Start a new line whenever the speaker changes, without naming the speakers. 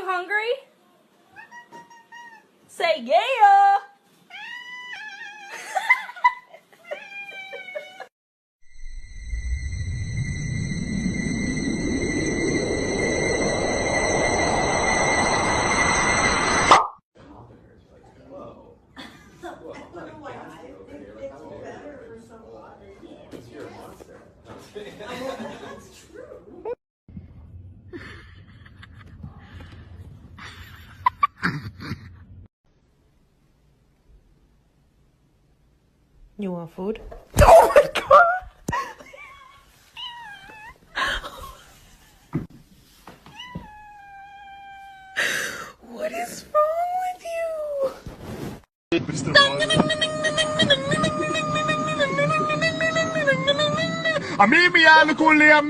you hungry? Say yeah!
You want food? Oh my god! What is wrong with you?
A mí me llama Julián,